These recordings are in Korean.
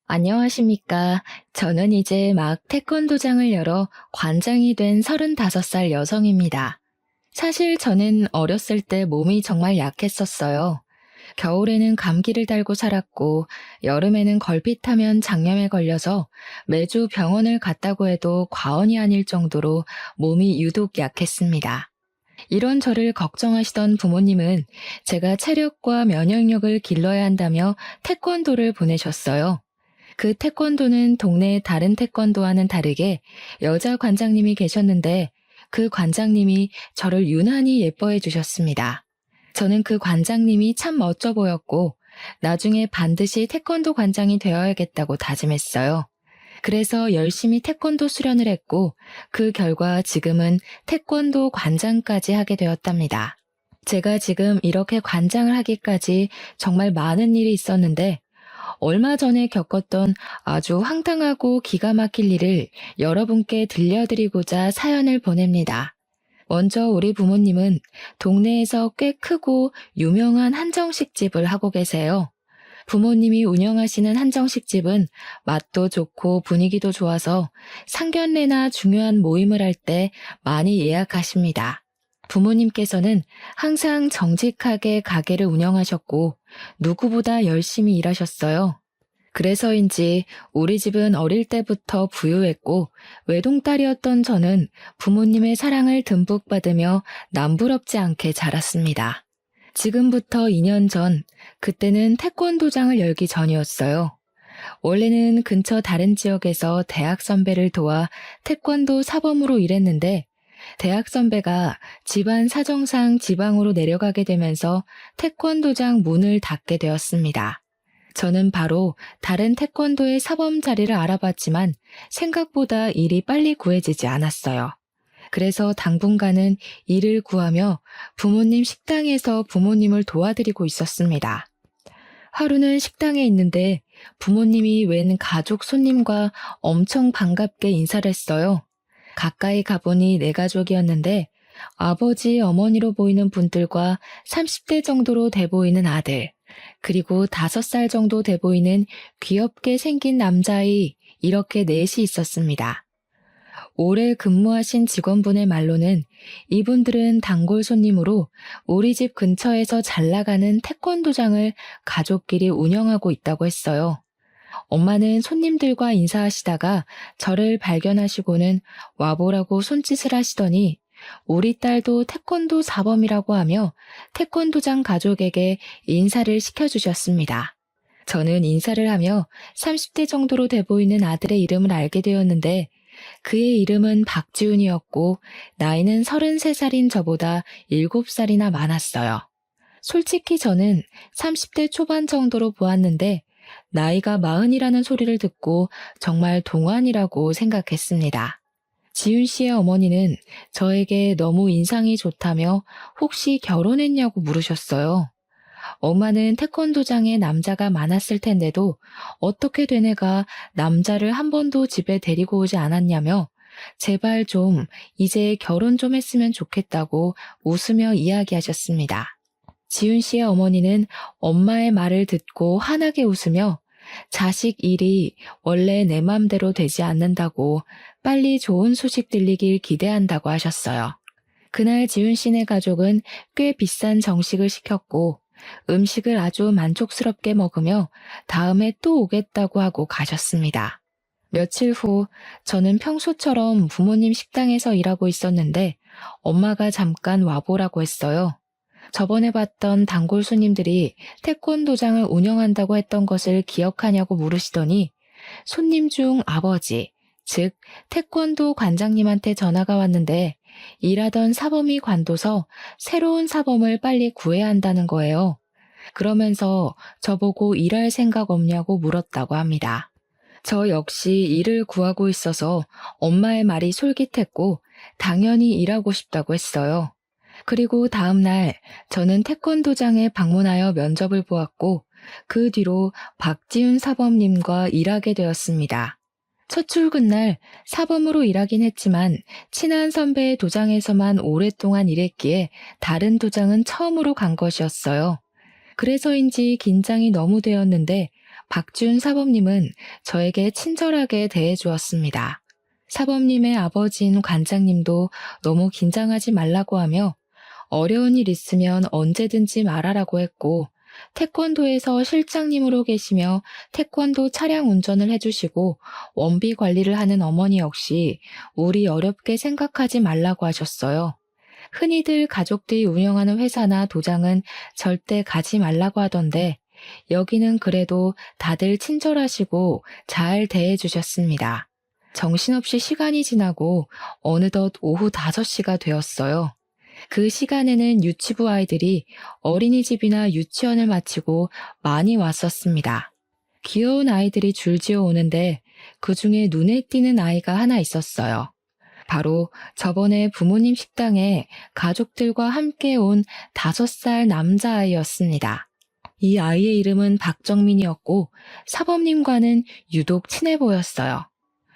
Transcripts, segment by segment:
안녕하십니까. 저는 이제 막 태권도장을 열어 관장이 된 35살 여성입니다. 사실 저는 어렸을 때 몸이 정말 약했었어요. 겨울에는 감기를 달고 살았고, 여름에는 걸핏하면 장염에 걸려서 매주 병원을 갔다고 해도 과언이 아닐 정도로 몸이 유독 약했습니다. 이런 저를 걱정하시던 부모님은 제가 체력과 면역력을 길러야 한다며 태권도를 보내셨어요. 그 태권도는 동네 다른 태권도와는 다르게 여자 관장님이 계셨는데 그 관장님이 저를 유난히 예뻐해 주셨습니다. 저는 그 관장님이 참 멋져 보였고 나중에 반드시 태권도 관장이 되어야겠다고 다짐했어요. 그래서 열심히 태권도 수련을 했고 그 결과 지금은 태권도 관장까지 하게 되었답니다. 제가 지금 이렇게 관장을 하기까지 정말 많은 일이 있었는데 얼마 전에 겪었던 아주 황당하고 기가 막힐 일을 여러분께 들려드리고자 사연을 보냅니다. 먼저 우리 부모님은 동네에서 꽤 크고 유명한 한정식집을 하고 계세요. 부모님이 운영하시는 한정식집은 맛도 좋고 분위기도 좋아서 상견례나 중요한 모임을 할 때 많이 예약하십니다. 부모님께서는 항상 정직하게 가게를 운영하셨고 누구보다 열심히 일하셨어요. 그래서인지 우리 집은 어릴 때부터 부유했고 외동딸이었던 저는 부모님의 사랑을 듬뿍 받으며 남부럽지 않게 자랐습니다. 지금부터 2년 전, 그때는 태권도장을 열기 전이었어요. 원래는 근처 다른 지역에서 대학 선배를 도와 태권도 사범으로 일했는데 대학 선배가 집안 사정상 지방으로 내려가게 되면서 태권도장 문을 닫게 되었습니다. 저는 바로 다른 태권도의 사범 자리를 알아봤지만 생각보다 일이 빨리 구해지지 않았어요. 그래서 당분간은 일을 구하며 부모님 식당에서 부모님을 도와드리고 있었습니다. 하루는 식당에 있는데 부모님이 웬 가족 손님과 엄청 반갑게 인사를 했어요. 가까이 가보니 내 가족이었는데 아버지, 어머니로 보이는 분들과 30대 정도로 돼 보이는 아들, 그리고 5살 정도 돼 보이는 귀엽게 생긴 남자아이, 이렇게 넷이 있었습니다. 오래 근무하신 직원분의 말로는 이분들은 단골 손님으로 우리 집 근처에서 잘 나가는 태권도장을 가족끼리 운영하고 있다고 했어요. 엄마는 손님들과 인사하시다가 저를 발견하시고는 와보라고 손짓을 하시더니 우리 딸도 태권도 사범이라고 하며 태권도장 가족에게 인사를 시켜주셨습니다. 저는 인사를 하며 30대 정도로 돼 보이는 아들의 이름을 알게 되었는데 그의 이름은 박지훈이었고 나이는 33살인 저보다 7살이나 많았어요. 솔직히 저는 30대 초반 정도로 보았는데 나이가 40이라는 소리를 듣고 정말 동안이라고 생각했습니다. 지훈 씨의 어머니는 저에게 너무 인상이 좋다며 혹시 결혼했냐고 물으셨어요. 엄마는 태권도장에 남자가 많았을 텐데도 어떻게 된 애가 남자를 한 번도 집에 데리고 오지 않았냐며 제발 좀 이제 결혼 좀 했으면 좋겠다고 웃으며 이야기하셨습니다. 지훈 씨의 어머니는 엄마의 말을 듣고 환하게 웃으며 자식 일이 원래 내 맘대로 되지 않는다고 빨리 좋은 소식 들리길 기대한다고 하셨어요. 그날 지훈 씨네 가족은 꽤 비싼 정식을 시켰고 음식을 아주 만족스럽게 먹으며 다음에 또 오겠다고 하고 가셨습니다. 며칠 후 저는 평소처럼 부모님 식당에서 일하고 있었는데 엄마가 잠깐 와보라고 했어요. 저번에 봤던 단골 손님들이 태권도장을 운영한다고 했던 것을 기억하냐고 물으시더니 손님 중 아버지, 즉 태권도 관장님한테 전화가 왔는데 일하던 사범이 관둬서 새로운 사범을 빨리 구해야 한다는 거예요. 그러면서 저보고 일할 생각 없냐고 물었다고 합니다. 저 역시 일을 구하고 있어서 엄마의 말이 솔깃했고 당연히 일하고 싶다고 했어요. 그리고 다음 날 저는 태권도장에 방문하여 면접을 보았고 그 뒤로 박지훈 사범님과 일하게 되었습니다. 첫 출근 날 사범으로 일하긴 했지만 친한 선배의 도장에서만 오랫동안 일했기에 다른 도장은 처음으로 간 것이었어요. 그래서인지 긴장이 너무 되었는데 박준 사범님은 저에게 친절하게 대해주었습니다. 사범님의 아버지인 관장님도 너무 긴장하지 말라고 하며 어려운 일 있으면 언제든지 말하라고 했고, 태권도에서 실장님으로 계시며 태권도 차량 운전을 해주시고 원비 관리를 하는 어머니 역시 우리 어렵게 생각하지 말라고 하셨어요. 흔히들 가족들이 운영하는 회사나 도장은 절대 가지 말라고 하던데 여기는 그래도 다들 친절하시고 잘 대해주셨습니다. 정신없이 시간이 지나고 어느덧 오후 5시가 되었어요. 그 시간에는 유치부 아이들이 어린이집이나 유치원을 마치고 많이 왔었습니다. 귀여운 아이들이 줄지어 오는데 그 중에 눈에 띄는 아이가 하나 있었어요. 바로 저번에 부모님 식당에 가족들과 함께 온 5살 남자아이였습니다. 이 아이의 이름은 박정민이었고 사범님과는 유독 친해 보였어요.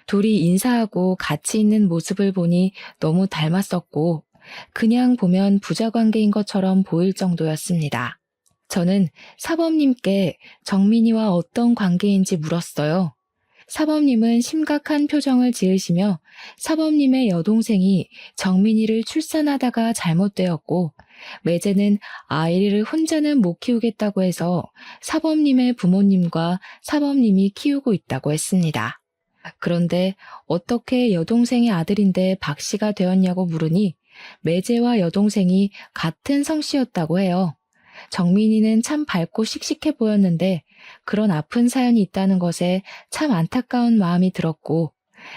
둘이 인사하고 같이 있는 모습을 보니 너무 닮았었고 그냥 보면 부자 관계인 것처럼 보일 정도였습니다. 저는 사범님께 정민이와 어떤 관계인지 물었어요. 사범님은 심각한 표정을 지으시며 사범님의 여동생이 정민이를 출산하다가 잘못되었고 매제는 아이를 혼자는 못 키우겠다고 해서 사범님의 부모님과 사범님이 키우고 있다고 했습니다. 그런데 어떻게 여동생의 아들인데 박 씨가 되었냐고 물으니 매제와 여동생이 같은 성씨였다고 해요. 정민이는 참 밝고 씩씩해 보였는데 그런 아픈 사연이 있다는 것에 참 안타까운 마음이 들었고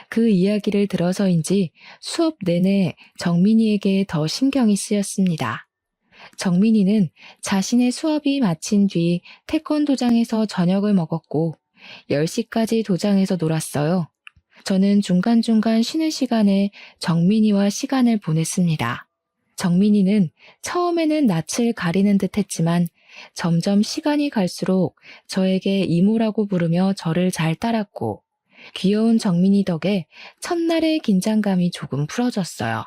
그 이야기를 들어서인지 수업 내내 정민이에게 더 신경이 쓰였습니다. 정민이는 자신의 수업이 마친 뒤 태권도장에서 저녁을 먹었고 10시까지 도장에서 놀았어요. 저는 중간중간 쉬는 시간에 정민이와 시간을 보냈습니다. 정민이는 처음에는 낯을 가리는 듯 했지만 점점 시간이 갈수록 저에게 이모라고 부르며 저를 잘 따랐고 귀여운 정민이 덕에 첫날의 긴장감이 조금 풀어졌어요.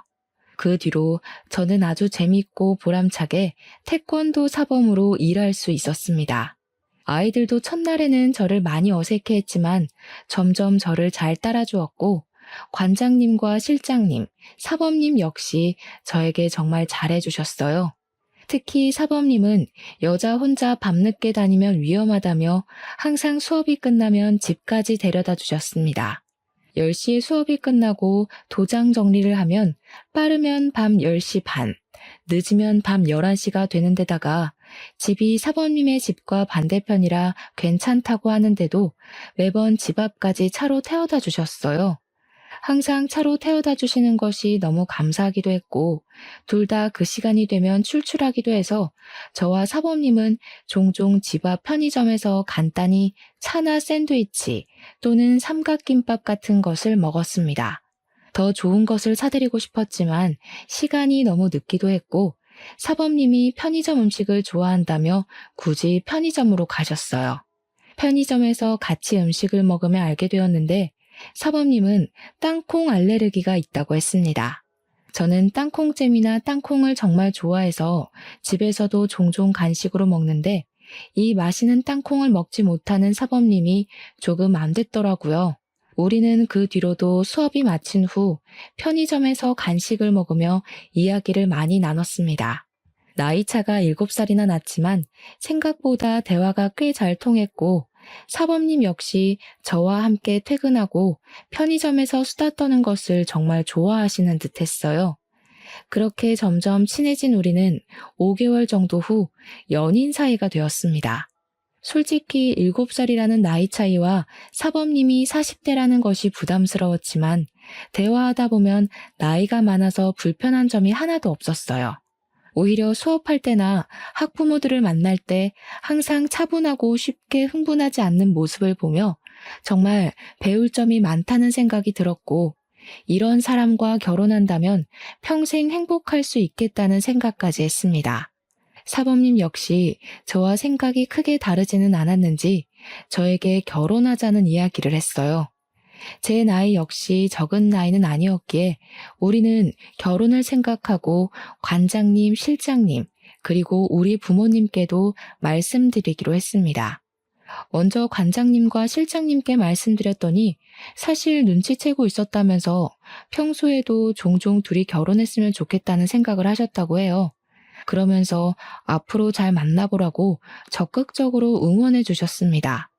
그 뒤로 저는 아주 재밌고 보람차게 태권도 사범으로 일할 수 있었습니다. 아이들도 첫날에는 저를 많이 어색해했지만 점점 저를 잘 따라주었고 관장님과 실장님, 사범님 역시 저에게 정말 잘해주셨어요. 특히 사범님은 여자 혼자 밤늦게 다니면 위험하다며 항상 수업이 끝나면 집까지 데려다 주셨습니다. 10시에 수업이 끝나고 도장 정리를 하면 빠르면 밤 10시 반, 늦으면 밤 11시가 되는 데다가 집이 사범님의 집과 반대편이라 괜찮다고 하는데도 매번 집 앞까지 차로 태워다 주셨어요. 항상 차로 태워다 주시는 것이 너무 감사하기도 했고 둘 다 그 시간이 되면 출출하기도 해서 저와 사범님은 종종 집 앞 편의점에서 간단히 차나 샌드위치 또는 삼각김밥 같은 것을 먹었습니다. 더 좋은 것을 사드리고 싶었지만 시간이 너무 늦기도 했고 사범님이 편의점 음식을 좋아한다며 굳이 편의점으로 가셨어요. 편의점에서 같이 음식을 먹으며 알게 되었는데 사범님은 땅콩 알레르기가 있다고 했습니다. 저는 땅콩잼이나 땅콩을 정말 좋아해서 집에서도 종종 간식으로 먹는데 이 맛있는 땅콩을 먹지 못하는 사범님이 조금 안 됐더라고요. 우리는 그 뒤로도 수업이 마친 후 편의점에서 간식을 먹으며 이야기를 많이 나눴습니다. 나이 차가 7살이나 났지만 생각보다 대화가 꽤 잘 통했고 사범님 역시 저와 함께 퇴근하고 편의점에서 수다 떠는 것을 정말 좋아하시는 듯 했어요. 그렇게 점점 친해진 우리는 5개월 정도 후 연인 사이가 되었습니다. 솔직히 7살이라는 나이 차이와 사범님이 40대라는 것이 부담스러웠지만 대화하다 보면 나이가 많아서 불편한 점이 하나도 없었어요. 오히려 수업할 때나 학부모들을 만날 때 항상 차분하고 쉽게 흥분하지 않는 모습을 보며 정말 배울 점이 많다는 생각이 들었고 이런 사람과 결혼한다면 평생 행복할 수 있겠다는 생각까지 했습니다. 사범님 역시 저와 생각이 크게 다르지는 않았는지 저에게 결혼하자는 이야기를 했어요. 제 나이 역시 적은 나이는 아니었기에 우리는 결혼을 생각하고 관장님, 실장님, 그리고 우리 부모님께도 말씀드리기로 했습니다. 먼저 관장님과 실장님께 말씀드렸더니 사실 눈치채고 있었다면서 평소에도 종종 둘이 결혼했으면 좋겠다는 생각을 하셨다고 해요. 그러면서 앞으로 잘 만나보라고 적극적으로 응원해 주셨습니다.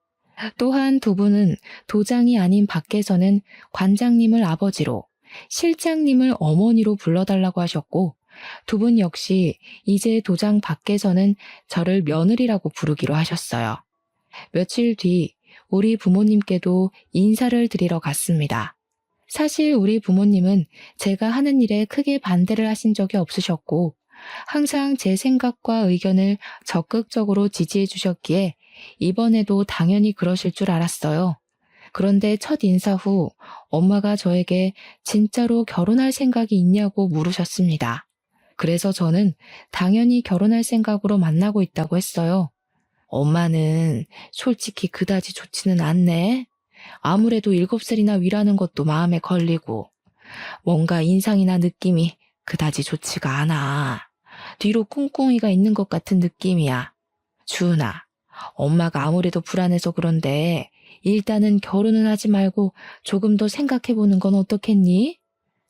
또한 두 분은 도장이 아닌 밖에서는 관장님을 아버지로, 실장님을 어머니로 불러달라고 하셨고, 두 분 역시 이제 도장 밖에서는 저를 며느리라고 부르기로 하셨어요. 며칠 뒤 우리 부모님께도 인사를 드리러 갔습니다. 사실 우리 부모님은 제가 하는 일에 크게 반대를 하신 적이 없으셨고, 항상 제 생각과 의견을 적극적으로 지지해 주셨기에 이번에도 당연히 그러실 줄 알았어요. 그런데 첫 인사 후 엄마가 저에게 진짜로 결혼할 생각이 있냐고 물으셨습니다. 그래서 저는 당연히 결혼할 생각으로 만나고 있다고 했어요. 엄마는 솔직히 그다지 좋지는 않네. 아무래도 7살이나 위라는 것도 마음에 걸리고 뭔가 인상이나 느낌이 그다지 좋지가 않아. 뒤로 꿍꿍이가 있는 것 같은 느낌이야. 주은아, 엄마가 아무래도 불안해서 그런데 일단은 결혼은 하지 말고 조금 더 생각해보는 건 어떻겠니?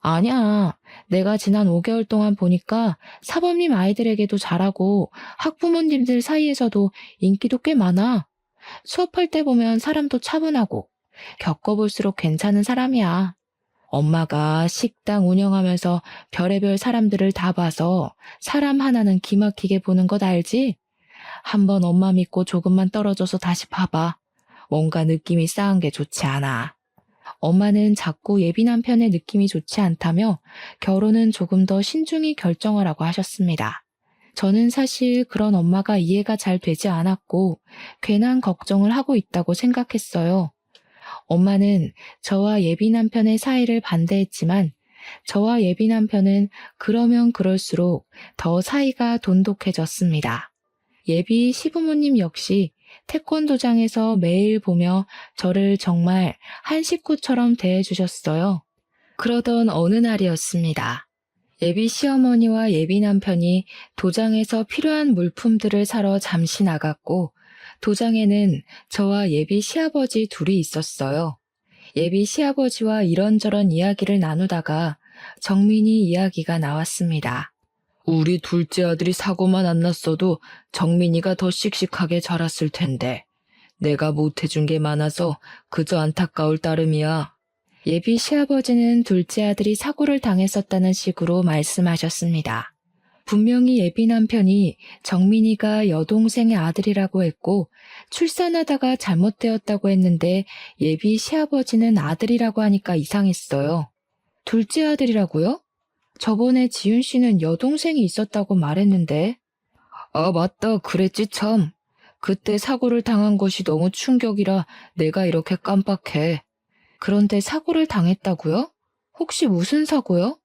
아니야. 내가 지난 5개월 동안 보니까 사범님 아이들에게도 잘하고 학부모님들 사이에서도 인기도 꽤 많아. 수업할 때 보면 사람도 차분하고 겪어볼수록 괜찮은 사람이야. 엄마가 식당 운영하면서 별의별 사람들을 다 봐서 사람 하나는 기막히게 보는 것 알지? 한번 엄마 믿고 조금만 떨어져서 다시 봐봐. 뭔가 느낌이 싸한 게 좋지 않아. 엄마는 자꾸 예비 남편의 느낌이 좋지 않다며 결혼은 조금 더 신중히 결정하라고 하셨습니다. 저는 사실 그런 엄마가 이해가 잘 되지 않았고 괜한 걱정을 하고 있다고 생각했어요. 엄마는 저와 예비 남편의 사이를 반대했지만 저와 예비 남편은 그러면 그럴수록 더 사이가 돈독해졌습니다. 예비 시부모님 역시 태권도장에서 매일 보며 저를 정말 한 식구처럼 대해주셨어요. 그러던 어느 날이었습니다. 예비 시어머니와 예비 남편이 도장에서 필요한 물품들을 사러 잠시 나갔고 도장에는 저와 예비 시아버지 둘이 있었어요. 예비 시아버지와 이런저런 이야기를 나누다가 정민이 이야기가 나왔습니다. 우리 둘째 아들이 사고만 안 났어도 정민이가 더 씩씩하게 자랐을 텐데 내가 못해준 게 많아서 그저 안타까울 따름이야. 예비 시아버지는 둘째 아들이 사고를 당했었다는 식으로 말씀하셨습니다. 분명히 예비 남편이 정민이가 여동생의 아들이라고 했고 출산하다가 잘못되었다고 했는데 예비 시아버지는 아들이라고 하니까 이상했어요. 둘째 아들이라고요? 저번에 지윤 씨는 여동생이 있었다고 말했는데. 아, 맞다. 그랬지 참. 그때 사고를 당한 것이 너무 충격이라 내가 이렇게 깜빡해. 그런데 사고를 당했다고요? 혹시 무슨 사고요?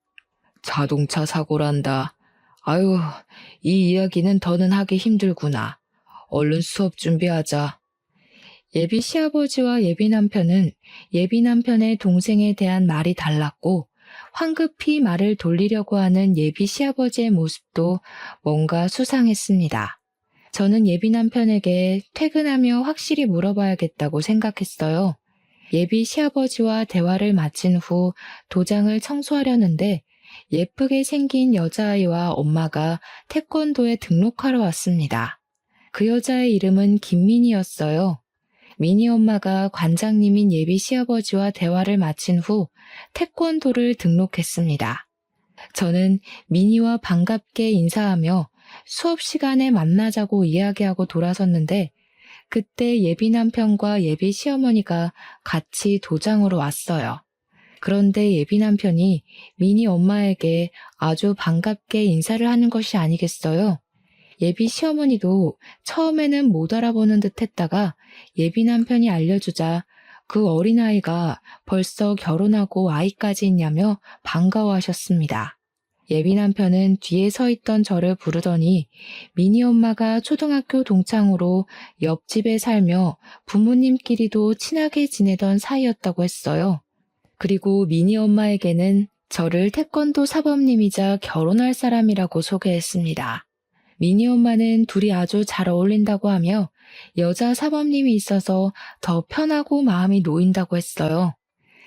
자동차 사고란다. 아유, 이 이야기는 더는 하기 힘들구나. 얼른 수업 준비하자. 예비 시아버지와 예비 남편은 예비 남편의 동생에 대한 말이 달랐고 황급히 말을 돌리려고 하는 예비 시아버지의 모습도 뭔가 수상했습니다. 저는 예비 남편에게 퇴근하며 확실히 물어봐야겠다고 생각했어요. 예비 시아버지와 대화를 마친 후 도장을 청소하려는데 예쁘게 생긴 여자아이와 엄마가 태권도에 등록하러 왔습니다. 그 여자의 이름은 김민희였어요. 민희 엄마가 관장님인 예비 시아버지와 대화를 마친 후 태권도를 등록했습니다. 저는 민희와 반갑게 인사하며 수업 시간에 만나자고 이야기하고 돌아섰는데 그때 예비 남편과 예비 시어머니가 같이 도장으로 왔어요. 그런데 예비 남편이 민희 엄마에게 아주 반갑게 인사를 하는 것이 아니겠어요? 예비 시어머니도 처음에는 못 알아보는 듯 했다가 예비 남편이 알려주자 그 어린아이가 벌써 결혼하고 아이까지 있냐며 반가워하셨습니다. 예비 남편은 뒤에 서 있던 저를 부르더니 민희 엄마가 초등학교 동창으로 옆집에 살며 부모님끼리도 친하게 지내던 사이였다고 했어요. 그리고 민희 엄마에게는 저를 태권도 사범님이자 결혼할 사람이라고 소개했습니다. 민희 엄마는 둘이 아주 잘 어울린다고 하며 여자 사범님이 있어서 더 편하고 마음이 놓인다고 했어요.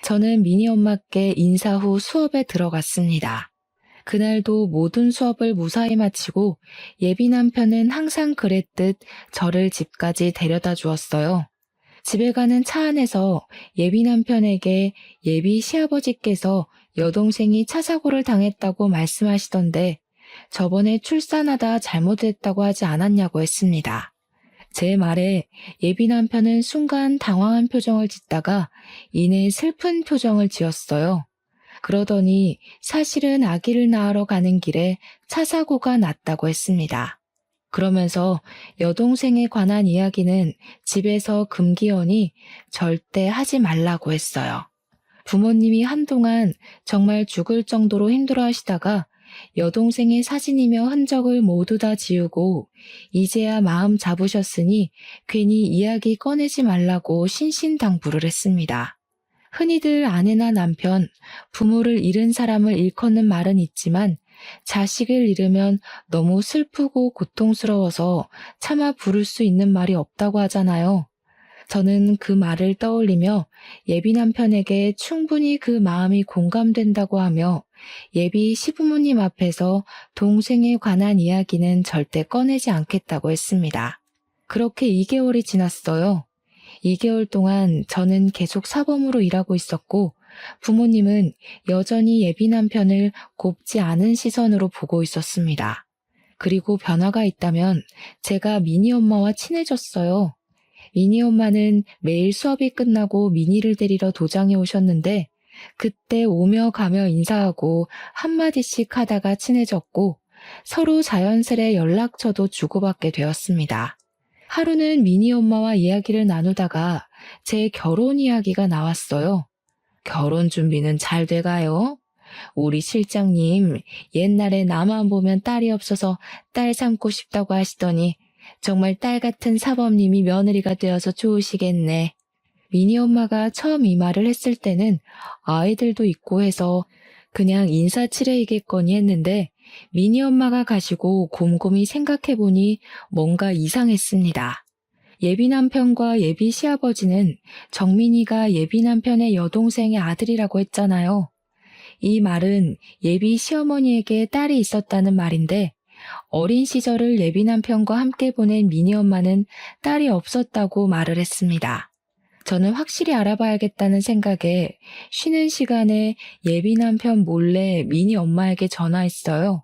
저는 미니 엄마께 인사 후 수업에 들어갔습니다. 그날도 모든 수업을 무사히 마치고 예비 남편은 항상 그랬듯 저를 집까지 데려다 주었어요. 집에 가는 차 안에서 예비 남편에게 예비 시아버지께서 여동생이 차 사고를 당했다고 말씀하시던데 저번에 출산하다 잘못했다고 하지 않았냐고 했습니다. 제 말에 예비 남편은 순간 당황한 표정을 짓다가 이내 슬픈 표정을 지었어요. 그러더니 사실은 아기를 낳으러 가는 길에 차 사고가 났다고 했습니다. 그러면서 여동생에 관한 이야기는 집에서 금기어니 절대 하지 말라고 했어요. 부모님이 한동안 정말 죽을 정도로 힘들어 하시다가 여동생의 사진이며 흔적을 모두 다 지우고 이제야 마음 잡으셨으니 괜히 이야기 꺼내지 말라고 신신당부를 했습니다. 흔히들 아내나 남편, 부모를 잃은 사람을 일컫는 말은 있지만 자식을 잃으면 너무 슬프고 고통스러워서 차마 부를 수 있는 말이 없다고 하잖아요. 저는 그 말을 떠올리며 예비 남편에게 충분히 그 마음이 공감된다고 하며 예비 시부모님 앞에서 동생에 관한 이야기는 절대 꺼내지 않겠다고 했습니다. 그렇게 2개월이 지났어요. 2개월 동안 저는 계속 사범으로 일하고 있었고 부모님은 여전히 예비 남편을 곱지 않은 시선으로 보고 있었습니다. 그리고 변화가 있다면 제가 미니 엄마와 친해졌어요. 미니 엄마는 매일 수업이 끝나고 미니를 데리러 도장에 오셨는데 그때 오며 가며 인사하고 한마디씩 하다가 친해졌고 서로 자연스레 연락처도 주고받게 되었습니다. 하루는 미니 엄마와 이야기를 나누다가 제 결혼 이야기가 나왔어요. 결혼 준비는 잘 돼가요? 우리 실장님 옛날에 나만 보면 딸이 없어서 딸 삼고 싶다고 하시더니 정말 딸 같은 사범님이 며느리가 되어서 좋으시겠네. 미니 엄마가 처음 이 말을 했을 때는 아이들도 있고 해서 그냥 인사치레이겠거니 했는데 미니 엄마가 가시고 곰곰이 생각해보니 뭔가 이상했습니다. 예비 남편과 예비 시아버지는 정민이가 예비 남편의 여동생의 아들이라고 했잖아요. 이 말은 예비 시어머니에게 딸이 있었다는 말인데 어린 시절을 예비 남편과 함께 보낸 미니 엄마는 딸이 없었다고 말을 했습니다. 저는 확실히 알아봐야겠다는 생각에 쉬는 시간에 예비 남편 몰래 미니 엄마에게 전화했어요.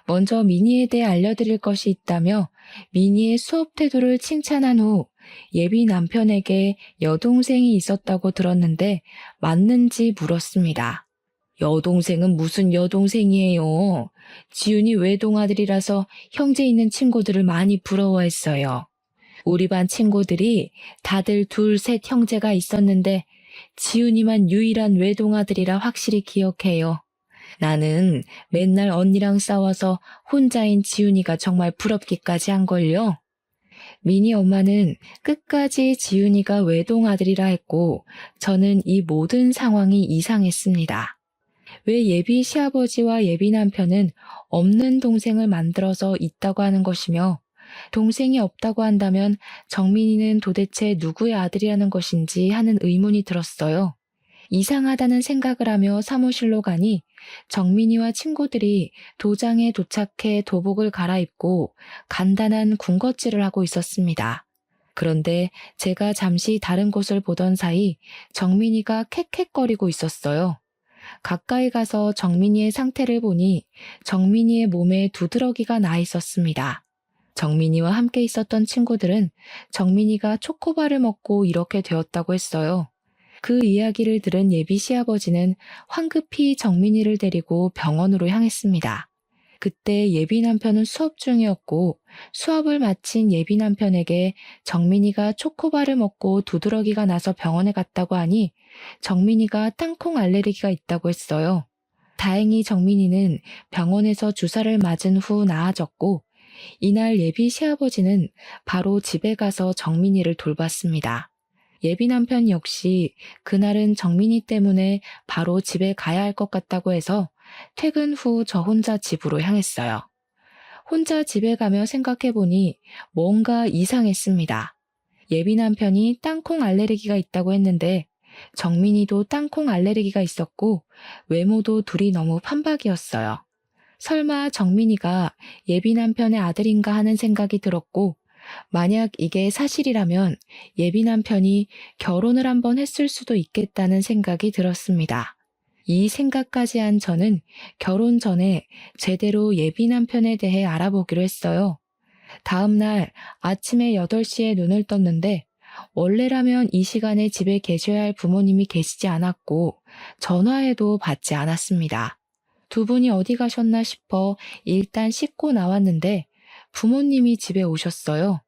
먼저 미니에 대해 알려드릴 것이 있다며 미니의 수업 태도를 칭찬한 후 예비 남편에게 여동생이 있었다고 들었는데 맞는지 물었습니다. 여동생은 무슨 여동생이에요? 지훈이 외동아들이라서 형제 있는 친구들을 많이 부러워했어요. 우리 반 친구들이 다들 둘, 셋 형제가 있었는데 지훈이만 유일한 외동아들이라 확실히 기억해요. 나는 맨날 언니랑 싸워서 혼자인 지훈이가 정말 부럽기까지 한걸요. 미니 엄마는 끝까지 지훈이가 외동아들이라 했고 저는 이 모든 상황이 이상했습니다. 왜 예비 시아버지와 예비 남편은 없는 동생을 만들어서 있다고 하는 것이며 동생이 없다고 한다면 정민이는 도대체 누구의 아들이라는 것인지 하는 의문이 들었어요. 이상하다는 생각을 하며 사무실로 가니 정민이와 친구들이 도장에 도착해 도복을 갈아입고 간단한 군것질을 하고 있었습니다. 그런데 제가 잠시 다른 곳을 보던 사이 정민이가 캑캑거리고 있었어요. 가까이 가서 정민이의 상태를 보니 정민이의 몸에 두드러기가 나 있었습니다. 정민이와 함께 있었던 친구들은 정민이가 초코바를 먹고 이렇게 되었다고 했어요. 그 이야기를 들은 예비 시아버지는 황급히 정민이를 데리고 병원으로 향했습니다. 그때 예비 남편은 수업 중이었고 수업을 마친 예비 남편에게 정민이가 초코바를 먹고 두드러기가 나서 병원에 갔다고 하니 정민이가 땅콩 알레르기가 있다고 했어요. 다행히 정민이는 병원에서 주사를 맞은 후 나아졌고 이날 예비 시아버지는 바로 집에 가서 정민이를 돌봤습니다. 예비 남편 역시 그날은 정민이 때문에 바로 집에 가야 할 것 같다고 해서 퇴근 후 저 혼자 집으로 향했어요. 혼자 집에 가며 생각해보니 뭔가 이상했습니다. 예비 남편이 땅콩 알레르기가 있다고 했는데 정민이도 땅콩 알레르기가 있었고 외모도 둘이 너무 판박이었어요. 설마 정민이가 예비 남편의 아들인가 하는 생각이 들었고 만약 이게 사실이라면 예비 남편이 결혼을 한번 했을 수도 있겠다는 생각이 들었습니다. 이 생각까지 한 저는 결혼 전에 제대로 예비 남편에 대해 알아보기로 했어요. 다음 날 아침에 8시에 눈을 떴는데 원래라면 이 시간에 집에 계셔야 할 부모님이 계시지 않았고 전화해도 받지 않았습니다. 두 분이 어디 가셨나 싶어 일단 씻고 나왔는데 부모님이 집에 오셨어요.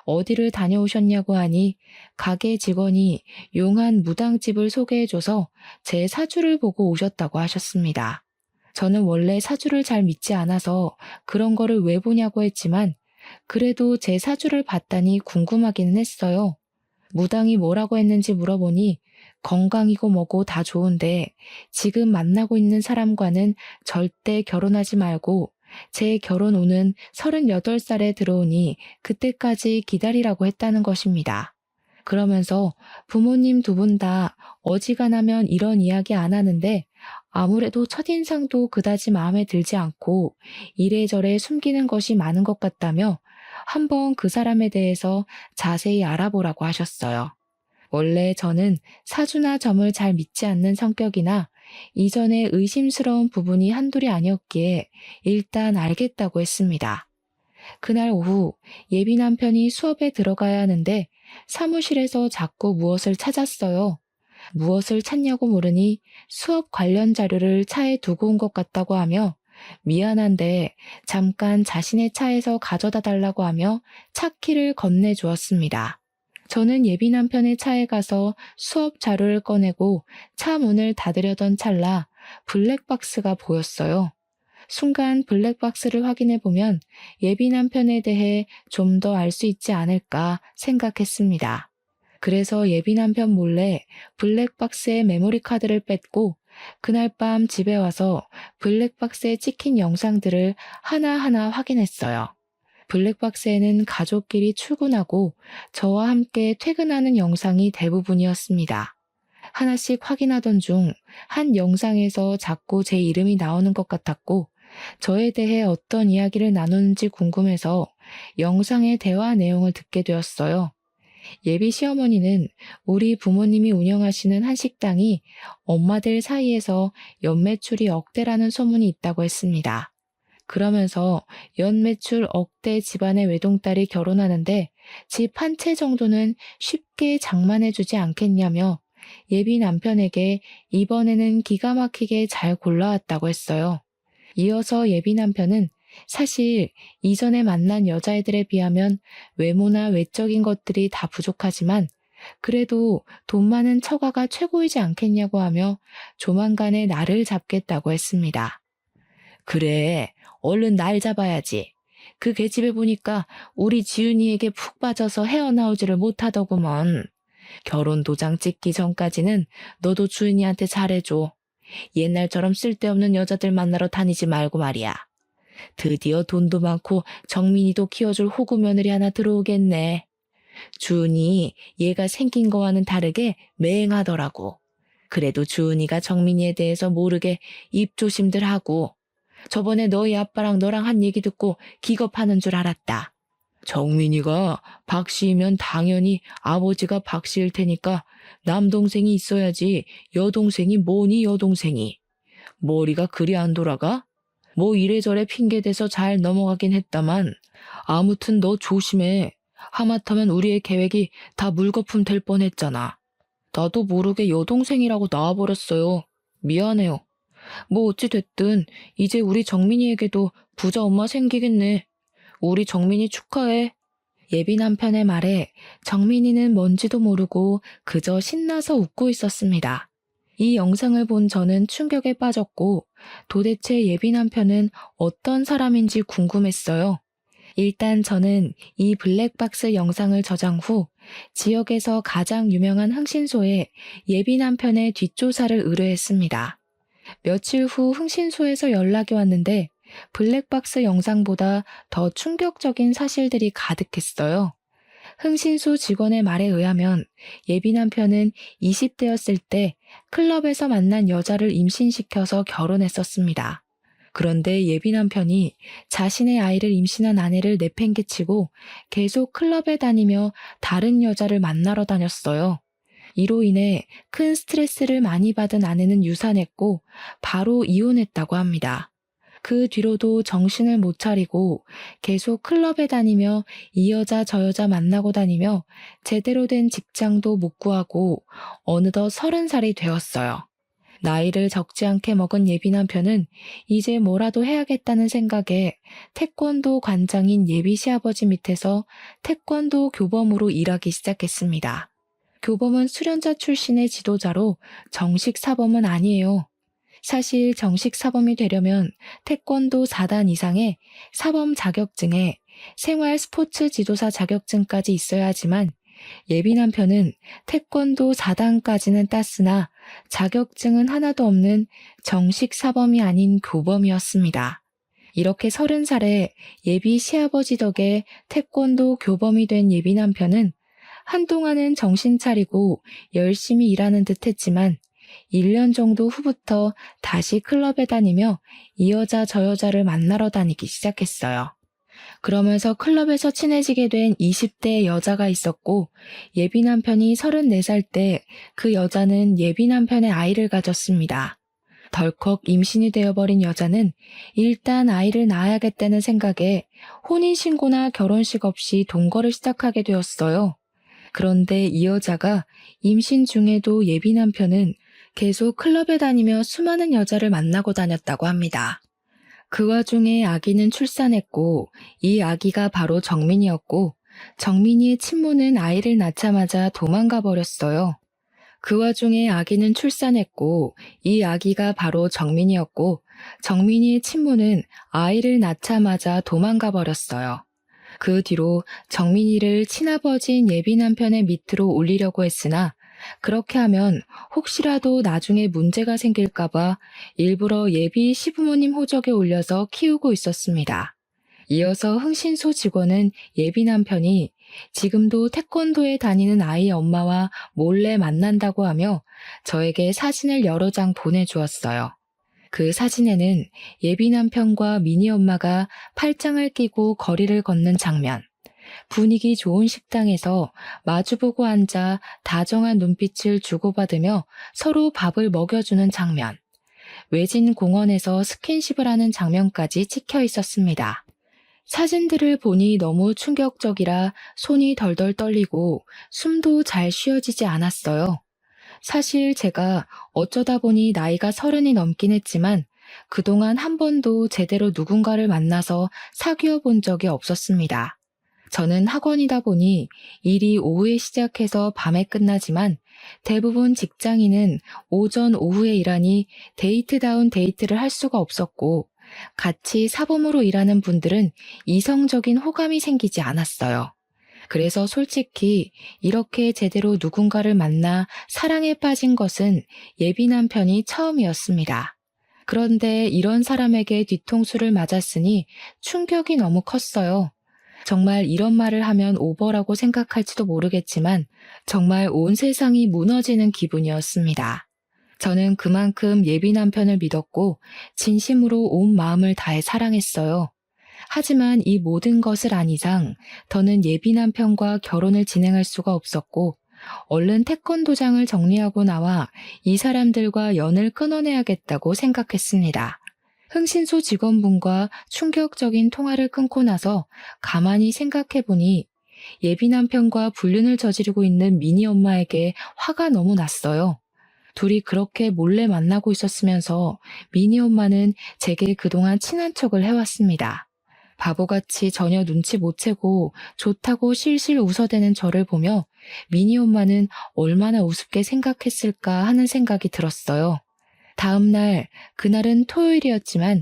어디를 다녀오셨냐고 하니 가게 직원이 용한 무당집을 소개해줘서 제 사주를 보고 오셨다고 하셨습니다. 저는 원래 사주를 잘 믿지 않아서 그런 거를 왜 보냐고 했지만 그래도 제 사주를 봤다니 궁금하기는 했어요. 무당이 뭐라고 했는지 물어보니 건강이고 뭐고 다 좋은데 지금 만나고 있는 사람과는 절대 결혼하지 말고 제 결혼 후는 38살에 들어오니 그때까지 기다리라고 했다는 것입니다. 그러면서 부모님 두 분 다 어지간하면 이런 이야기 안 하는데 아무래도 첫인상도 그다지 마음에 들지 않고 이래저래 숨기는 것이 많은 것 같다며 한번 그 사람에 대해서 자세히 알아보라고 하셨어요. 원래 저는 사주나 점을 잘 믿지 않는 성격이나 이전에 의심스러운 부분이 한둘이 아니었기에 일단 알겠다고 했습니다. 그날 오후 예비 남편이 수업에 들어가야 하는데 사무실에서 자꾸 무엇을 찾았어요. 무엇을 찾냐고 물으니 수업 관련 자료를 차에 두고 온 것 같다고 하며 미안한데 잠깐 자신의 차에서 가져다 달라고 하며 차키를 건네주었습니다. 저는 예비 남편의 차에 가서 수업 자료를 꺼내고 차 문을 닫으려던 찰나 블랙박스가 보였어요. 순간 블랙박스를 확인해 보면 예비 남편에 대해 좀 더 알 수 있지 않을까 생각했습니다. 그래서 예비 남편 몰래 블랙박스에 메모리 카드를 뺐고 그날 밤 집에 와서 블랙박스에 찍힌 영상들을 하나하나 확인했어요. 블랙박스에는 가족끼리 출근하고 저와 함께 퇴근하는 영상이 대부분이었습니다. 하나씩 확인하던 중 한 영상에서 자꾸 제 이름이 나오는 것 같았고 저에 대해 어떤 이야기를 나누는지 궁금해서 영상의 대화 내용을 듣게 되었어요. 예비 시어머니는 우리 부모님이 운영하시는 한식당이 엄마들 사이에서 연매출이 억대라는 소문이 있다고 했습니다. 그러면서 연매출 억대 집안의 외동딸이 결혼하는데 집 한 채 정도는 쉽게 장만해주지 않겠냐며 예비 남편에게 이번에는 기가 막히게 잘 골라왔다고 했어요. 이어서 예비 남편은 사실 이전에 만난 여자애들에 비하면 외모나 외적인 것들이 다 부족하지만 그래도 돈 많은 처가가 최고이지 않겠냐고 하며 조만간에 나를 잡겠다고 했습니다. 그래, 얼른 날 잡아야지. 그 계집애 보니까 우리 지은이에게 푹 빠져서 헤어나오지를 못하더구먼. 결혼 도장 찍기 전까지는 너도 주은이한테 잘해줘. 옛날처럼 쓸데없는 여자들 만나러 다니지 말고 말이야. 드디어 돈도 많고 정민이도 키워줄 호구 며느리 하나 들어오겠네. 주은이 얘가 생긴 거와는 다르게 맹하더라고. 그래도 주은이가 정민이에 대해서 모르게 입조심들 하고 저번에 너희 아빠랑 너랑 한 얘기 듣고 기겁하는 줄 알았다. 정민이가 박씨이면 당연히 아버지가 박씨일 테니까 남동생이 있어야지 여동생이 뭐니 여동생이. 머리가 그리 안 돌아가? 뭐 이래저래 핑계대서 잘 넘어가긴 했다만 아무튼 너 조심해. 하마터면 우리의 계획이 다 물거품 될 뻔했잖아. 나도 모르게 여동생이라고 나와버렸어요. 미안해요. 뭐 어찌 됐든 이제 우리 정민이에게도 부자 엄마 생기겠네. 우리 정민이 축하해. 예비 남편의 말에 정민이는 뭔지도 모르고 그저 신나서 웃고 있었습니다. 이 영상을 본 저는 충격에 빠졌고 도대체 예비 남편은 어떤 사람인지 궁금했어요. 일단 저는 이 블랙박스 영상을 저장 후 지역에서 가장 유명한 흥신소에 예비 남편의 뒷조사를 의뢰했습니다. 며칠 후 흥신소에서 연락이 왔는데 블랙박스 영상보다 더 충격적인 사실들이 가득했어요. 흥신소 직원의 말에 의하면 예비 남편은 20대였을 때 클럽에서 만난 여자를 임신시켜서 결혼했었습니다. 그런데 예비 남편이 자신의 아이를 임신한 아내를 내팽개치고 계속 클럽에 다니며 다른 여자를 만나러 다녔어요. 이로 인해 큰 스트레스를 많이 받은 아내는 유산했고 바로 이혼했다고 합니다. 그 뒤로도 정신을 못 차리고 계속 클럽에 다니며 이 여자 저 여자 만나고 다니며 제대로 된 직장도 못 구하고 어느덧 30살이 되었어요. 나이를 적지 않게 먹은 예비 남편은 이제 뭐라도 해야겠다는 생각에 태권도 관장인 예비 시아버지 밑에서 태권도 교범으로 일하기 시작했습니다. 교범은 수련자 출신의 지도자로 정식 사범은 아니에요. 사실 정식 사범이 되려면 태권도 4단 이상의 사범 자격증에 생활 스포츠 지도사 자격증까지 있어야 하지만 예비 남편은 태권도 4단까지는 땄으나 자격증은 하나도 없는 정식 사범이 아닌 교범이었습니다. 이렇게 30살에 예비 시아버지 덕에 태권도 교범이 된 예비 남편은 한동안은 정신 차리고 열심히 일하는 듯 했지만 1년 정도 후부터 다시 클럽에 다니며 이 여자 저 여자를 만나러 다니기 시작했어요. 그러면서 클럽에서 친해지게 된 20대의 여자가 있었고 예비 남편이 34살 때 그 여자는 예비 남편의 아이를 가졌습니다. 덜컥 임신이 되어버린 여자는 일단 아이를 낳아야겠다는 생각에 혼인신고나 결혼식 없이 동거를 시작하게 되었어요. 그런데 이 여자가 임신 중에도 예비 남편은 계속 클럽에 다니며 수많은 여자를 만나고 다녔다고 합니다. 그 와중에 아기는 출산했고 이 아기가 바로 정민이었고 정민이의 친모는 아이를 낳자마자 도망가 버렸어요. 그 와중에 아기는 출산했고 이 아기가 바로 정민이었고 정민이의 친모는 아이를 낳자마자 도망가 버렸어요. 그 뒤로 정민이를 친아버지인 예비 남편의 밑으로 올리려고 했으나 그렇게 하면 혹시라도 나중에 문제가 생길까봐 일부러 예비 시부모님 호적에 올려서 키우고 있었습니다. 이어서 흥신소 직원은 예비 남편이 지금도 태권도에 다니는 아이 엄마와 몰래 만난다고 하며 저에게 사진을 여러 장 보내주었어요. 그 사진에는 예비 남편과 미니 엄마가 팔짱을 끼고 거리를 걷는 장면, 분위기 좋은 식당에서 마주보고 앉아 다정한 눈빛을 주고받으며 서로 밥을 먹여주는 장면, 외진 공원에서 스킨십을 하는 장면까지 찍혀 있었습니다. 사진들을 보니 너무 충격적이라 손이 덜덜 떨리고 숨도 잘 쉬어지지 않았어요. 사실 제가 어쩌다 보니 나이가 30이 넘긴 했지만 그동안 한 번도 제대로 누군가를 만나서 사귀어 본 적이 없었습니다. 저는 학원이다 보니 일이 오후에 시작해서 밤에 끝나지만 대부분 직장인은 오전 오후에 일하니 데이트다운 데이트를 할 수가 없었고 같이 사범으로 일하는 분들은 이성적인 호감이 생기지 않았어요. 그래서 솔직히 이렇게 제대로 누군가를 만나 사랑에 빠진 것은 예비 남편이 처음이었습니다. 그런데 이런 사람에게 뒤통수를 맞았으니 충격이 너무 컸어요. 정말 이런 말을 하면 오버라고 생각할지도 모르겠지만 정말 온 세상이 무너지는 기분이었습니다. 저는 그만큼 예비 남편을 믿었고 진심으로 온 마음을 다해 사랑했어요. 하지만 이 모든 것을 안 이상 더는 예비 남편과 결혼을 진행할 수가 없었고 얼른 태권도장을 정리하고 나와 이 사람들과 연을 끊어내야겠다고 생각했습니다. 흥신소 직원분과 충격적인 통화를 끊고 나서 가만히 생각해보니 예비 남편과 불륜을 저지르고 있는 미니 엄마에게 화가 너무 났어요. 둘이 그렇게 몰래 만나고 있었으면서 미니 엄마는 제게 그동안 친한 척을 해왔습니다. 바보같이 전혀 눈치 못 채고 좋다고 실실 웃어대는 저를 보며 미니 엄마는 얼마나 우습게 생각했을까 하는 생각이 들었어요. 다음 날, 그날은 토요일이었지만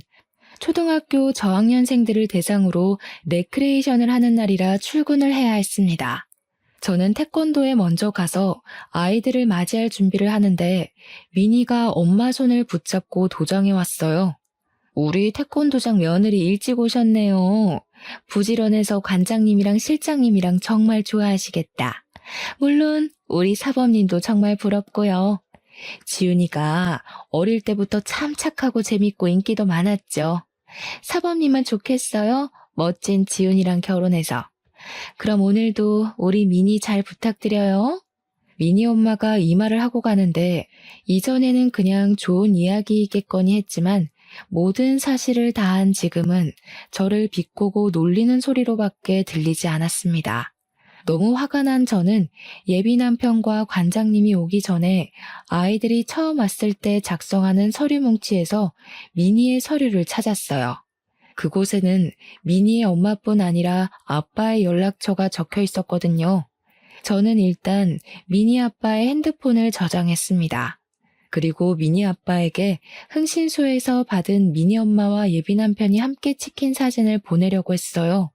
초등학교 저학년생들을 대상으로 레크레이션을 하는 날이라 출근을 해야 했습니다. 저는 태권도에 먼저 가서 아이들을 맞이할 준비를 하는데 미니가 엄마 손을 붙잡고 도장해 왔어요. 우리 태권도장 며느리 일찍 오셨네요. 부지런해서 관장님이랑 실장님이랑 정말 좋아하시겠다. 물론 우리 사범님도 정말 부럽고요. 지훈이가 어릴 때부터 참 착하고 재밌고 인기도 많았죠. 사범님은 좋겠어요? 멋진 지훈이랑 결혼해서. 그럼 오늘도 우리 미니 잘 부탁드려요. 미니 엄마가 이 말을 하고 가는데 이전에는 그냥 좋은 이야기이겠거니 했지만 모든 사실을 다한 지금은 저를 비꼬고 놀리는 소리로밖에 들리지 않았습니다. 너무 화가 난 저는 예비 남편과 관장님이 오기 전에 아이들이 처음 왔을 때 작성하는 서류 뭉치에서 미니의 서류를 찾았어요. 그곳에는 미니의 엄마뿐 아니라 아빠의 연락처가 적혀 있었거든요. 저는 일단 미니 아빠의 핸드폰을 저장했습니다. 그리고 미니 아빠에게 흥신소에서 받은 미니 엄마와 예비 남편이 함께 찍힌 사진을 보내려고 했어요.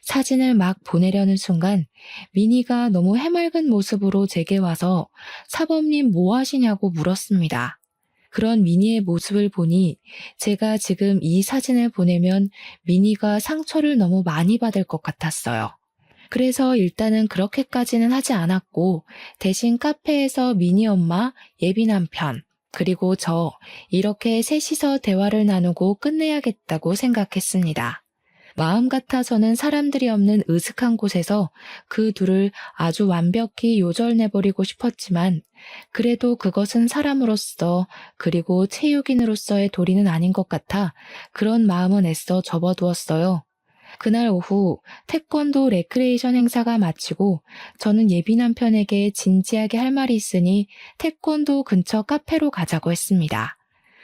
사진을 막 보내려는 순간 미니가 너무 해맑은 모습으로 제게 와서 사범님 뭐 하시냐고 물었습니다. 그런 미니의 모습을 보니 제가 지금 이 사진을 보내면 미니가 상처를 너무 많이 받을 것 같았어요. 그래서 일단은 그렇게까지는 하지 않았고 대신 카페에서 미니 엄마, 예비 남편, 그리고 저 이렇게 셋이서 대화를 나누고 끝내야겠다고 생각했습니다. 마음 같아서는 사람들이 없는 으슥한 곳에서 그 둘을 아주 완벽히 요절내버리고 싶었지만 그래도 그것은 사람으로서 그리고 체육인으로서의 도리는 아닌 것 같아 그런 마음은 애써 접어두었어요. 그날 오후 태권도 레크레이션 행사가 마치고 저는 예비 남편에게 진지하게 할 말이 있으니 태권도 근처 카페로 가자고 했습니다.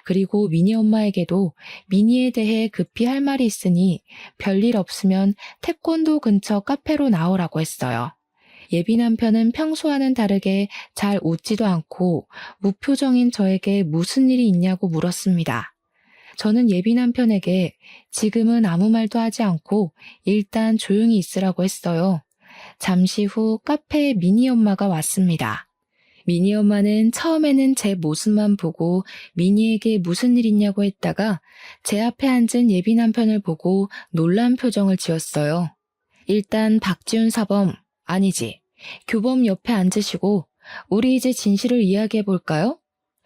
그리고 미니 엄마에게도 미니에 대해 급히 할 말이 있으니 별일 없으면 태권도 근처 카페로 나오라고 했어요. 예비 남편은 평소와는 다르게 잘 웃지도 않고 무표정인 저에게 무슨 일이 있냐고 물었습니다. 저는 예비 남편에게 지금은 아무 말도 하지 않고 일단 조용히 있으라고 했어요. 잠시 후 카페에 미니 엄마가 왔습니다. 미니 엄마는 처음에는 제 모습만 보고 미니에게 무슨 일 있냐고 했다가 제 앞에 앉은 예비 남편을 보고 놀란 표정을 지었어요. 일단 박지훈 사범, 아니지, 교범 옆에 앉으시고 우리 이제 진실을 이야기해 볼까요?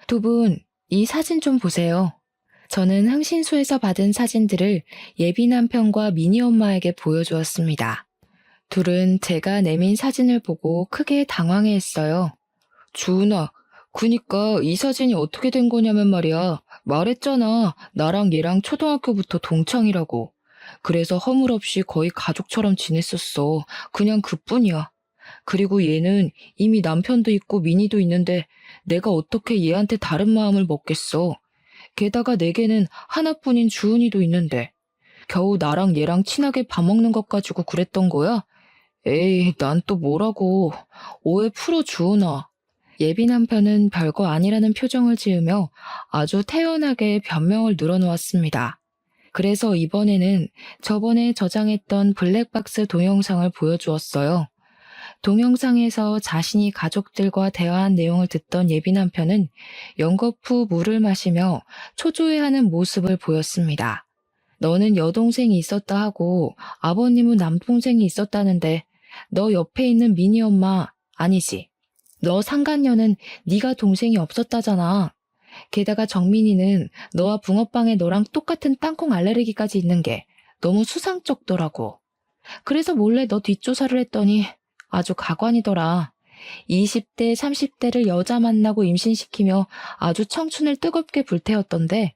두 분, 이 사진 좀 보세요. 저는 흥신소에서 받은 사진들을 예비 남편과 미니 엄마에게 보여주었습니다. 둘은 제가 내민 사진을 보고 크게 당황해했어요. 주은아, 그니까 이 사진이 어떻게 된 거냐면 말이야. 말했잖아. 나랑 얘랑 초등학교부터 동창이라고. 그래서 허물없이 거의 가족처럼 지냈었어. 그냥 그뿐이야. 그리고 얘는 이미 남편도 있고 미니도 있는데 내가 어떻게 얘한테 다른 마음을 먹겠어. 게다가 내게는 하나뿐인 주은이도 있는데 겨우 나랑 얘랑 친하게 밥 먹는 것 가지고 그랬던 거야? 에이, 난 또 뭐라고. 오해 풀어 주은아. 예비 남편은 별거 아니라는 표정을 지으며 아주 태연하게 변명을 늘어놓았습니다. 그래서 이번에는 저번에 저장했던 블랙박스 동영상을 보여주었어요. 동영상에서 자신이 가족들과 대화한 내용을 듣던 예비 남편은 연겁 후 물을 마시며 초조해하는 모습을 보였습니다. 너는 여동생이 있었다 하고 아버님은 남동생이 있었다는데 너 옆에 있는 미니 엄마 아니지? 너 상간녀는 네가 동생이 없었다잖아. 게다가 정민이는 너와 붕어빵에 너랑 똑같은 땅콩 알레르기까지 있는 게 너무 수상쩍더라고. 그래서 몰래 너 뒷조사를 했더니 아주 가관이더라. 20대, 30대를 여자 만나고 임신시키며 아주 청춘을 뜨겁게 불태웠던데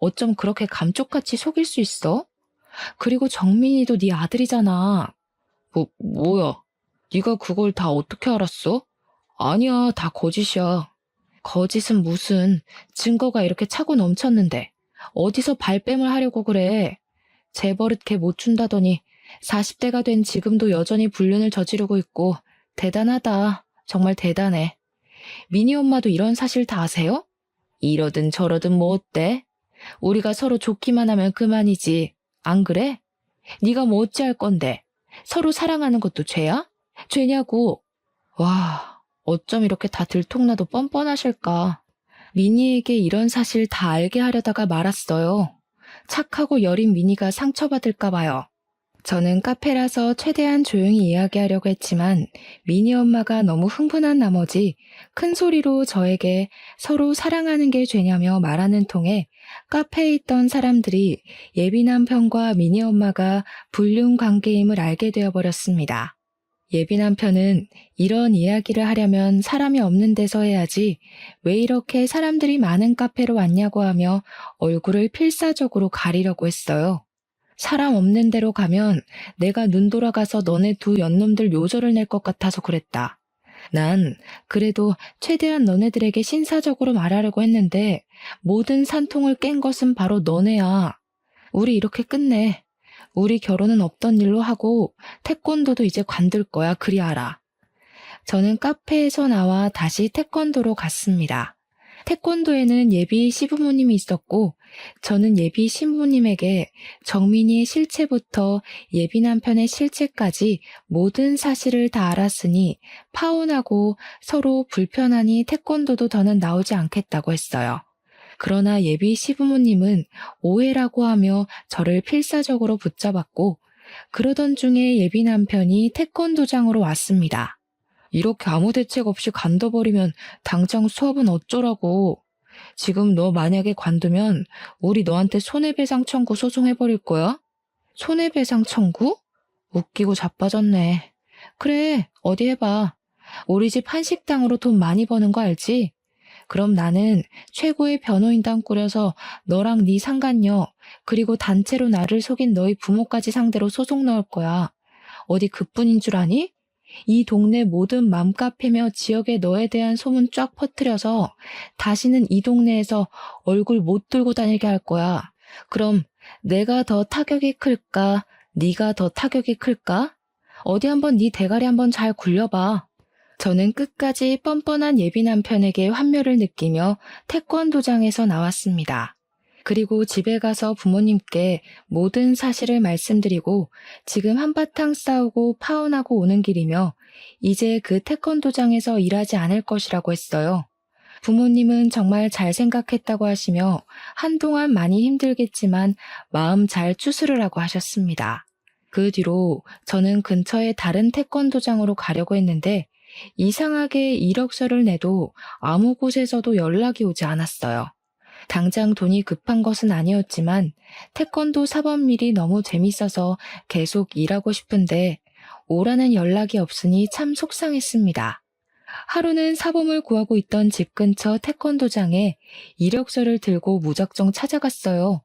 어쩜 그렇게 감쪽같이 속일 수 있어? 그리고 정민이도 네 아들이잖아. 뭐야? 네가 그걸 다 어떻게 알았어? 아니야, 다 거짓이야. 거짓은 무슨, 증거가 이렇게 차고 넘쳤는데 어디서 발뺌을 하려고 그래. 재버릇 걔 못 준다더니 40대가 된 지금도 여전히 불륜을 저지르고 있고 대단하다. 정말 대단해. 미니 엄마도 이런 사실 다 아세요? 이러든 저러든 뭐 어때? 우리가 서로 좋기만 하면 그만이지. 안 그래? 네가 뭐 어찌할 건데? 서로 사랑하는 것도 죄야? 죄냐고. 와, 어쩜 이렇게 다 들통나도 뻔뻔하실까. 미니에게 이런 사실 다 알게 하려다가 말았어요. 착하고 여린 미니가 상처받을까 봐요. 저는 카페라서 최대한 조용히 이야기하려고 했지만 미니 엄마가 너무 흥분한 나머지 큰 소리로 저에게 서로 사랑하는 게 죄냐며 말하는 통에 카페에 있던 사람들이 예비 남편과 미니 엄마가 불륜 관계임을 알게 되어 버렸습니다. 예비 남편은 이런 이야기를 하려면 사람이 없는 데서 해야지 왜 이렇게 사람들이 많은 카페로 왔냐고 하며 얼굴을 필사적으로 가리려고 했어요. 사람 없는 데로 가면 내가 눈 돌아가서 너네 두 연놈들 요절을 낼 것 같아서 그랬다. 난 그래도 최대한 너네들에게 신사적으로 말하려고 했는데 모든 산통을 깬 것은 바로 너네야. 우리 이렇게 끝내. 우리 결혼은 없던 일로 하고 태권도도 이제 관둘 거야. 그리 알아. 저는 카페에서 나와 다시 태권도로 갔습니다. 태권도에는 예비 시부모님이 있었고 저는 예비 신부님에게 정민이의 실체부터 예비 남편의 실체까지 모든 사실을 다 알았으니 파혼하고 서로 불편하니 태권도도 더는 나오지 않겠다고 했어요. 그러나 예비 시부모님은 오해라고 하며 저를 필사적으로 붙잡았고 그러던 중에 예비 남편이 태권도장으로 왔습니다. 이렇게 아무 대책 없이 관둬버리면 당장 수업은 어쩌라고. 지금 너 만약에 관두면 우리 너한테 손해배상 청구 소송해버릴 거야? 손해배상 청구? 웃기고 자빠졌네. 그래, 어디 해봐. 우리 집 한식당으로 돈 많이 버는 거 알지? 그럼 나는 최고의 변호인단 꾸려서 너랑 네 상간녀 그리고 단체로 나를 속인 너희 부모까지 상대로 소송 넣을 거야. 어디 그뿐인 줄 아니? 이 동네 모든 맘카페며 지역에 너에 대한 소문 쫙 퍼뜨려서 다시는 이 동네에서 얼굴 못 들고 다니게 할 거야. 그럼 내가 더 타격이 클까? 네가 더 타격이 클까? 어디 한번 네 대가리 한번 잘 굴려봐. 저는 끝까지 뻔뻔한 예비 남편에게 환멸을 느끼며 태권도장에서 나왔습니다. 그리고 집에 가서 부모님께 모든 사실을 말씀드리고 지금 한바탕 싸우고 파혼하고 오는 길이며 이제 그 태권도장에서 일하지 않을 것이라고 했어요. 부모님은 정말 잘 생각했다고 하시며 한동안 많이 힘들겠지만 마음 잘 추스르라고 하셨습니다. 그 뒤로 저는 근처의 다른 태권도장으로 가려고 했는데 이상하게 이력서를 내도 아무 곳에서도 연락이 오지 않았어요. 당장 돈이 급한 것은 아니었지만 태권도 사범일이 너무 재밌어서 계속 일하고 싶은데 오라는 연락이 없으니 참 속상했습니다. 하루는 사범을 구하고 있던 집 근처 태권도장에 이력서를 들고 무작정 찾아갔어요.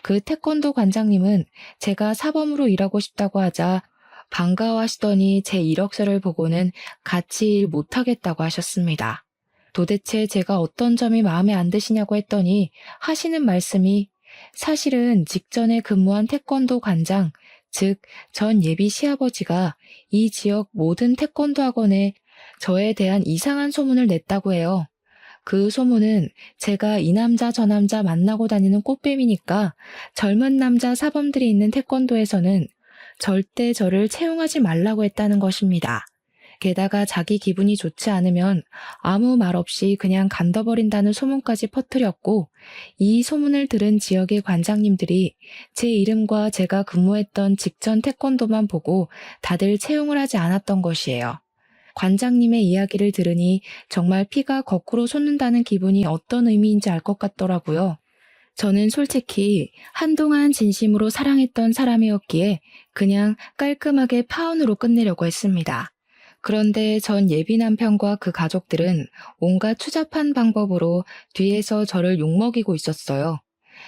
그 태권도 관장님은 제가 사범으로 일하고 싶다고 하자 반가워하시더니 제 이력서를 보고는 같이 일 못하겠다고 하셨습니다. 도대체 제가 어떤 점이 마음에 안 드시냐고 했더니 하시는 말씀이 사실은 직전에 근무한 태권도 관장, 즉 전 예비 시아버지가 이 지역 모든 태권도 학원에 저에 대한 이상한 소문을 냈다고 해요. 그 소문은 제가 이 남자 저 남자 만나고 다니는 꽃뱀이니까 젊은 남자 사범들이 있는 태권도에서는 절대 저를 채용하지 말라고 했다는 것입니다. 게다가 자기 기분이 좋지 않으면 아무 말 없이 그냥 간둬버린다는 소문까지 퍼뜨렸고 이 소문을 들은 지역의 관장님들이 제 이름과 제가 근무했던 직전 태권도만 보고 다들 채용을 하지 않았던 것이에요. 관장님의 이야기를 들으니 정말 피가 거꾸로 솟는다는 기분이 어떤 의미인지 알 것 같더라고요. 저는 솔직히 한동안 진심으로 사랑했던 사람이었기에 그냥 깔끔하게 파혼으로 끝내려고 했습니다. 그런데 전 예비 남편과 그 가족들은 온갖 추잡한 방법으로 뒤에서 저를 욕먹이고 있었어요.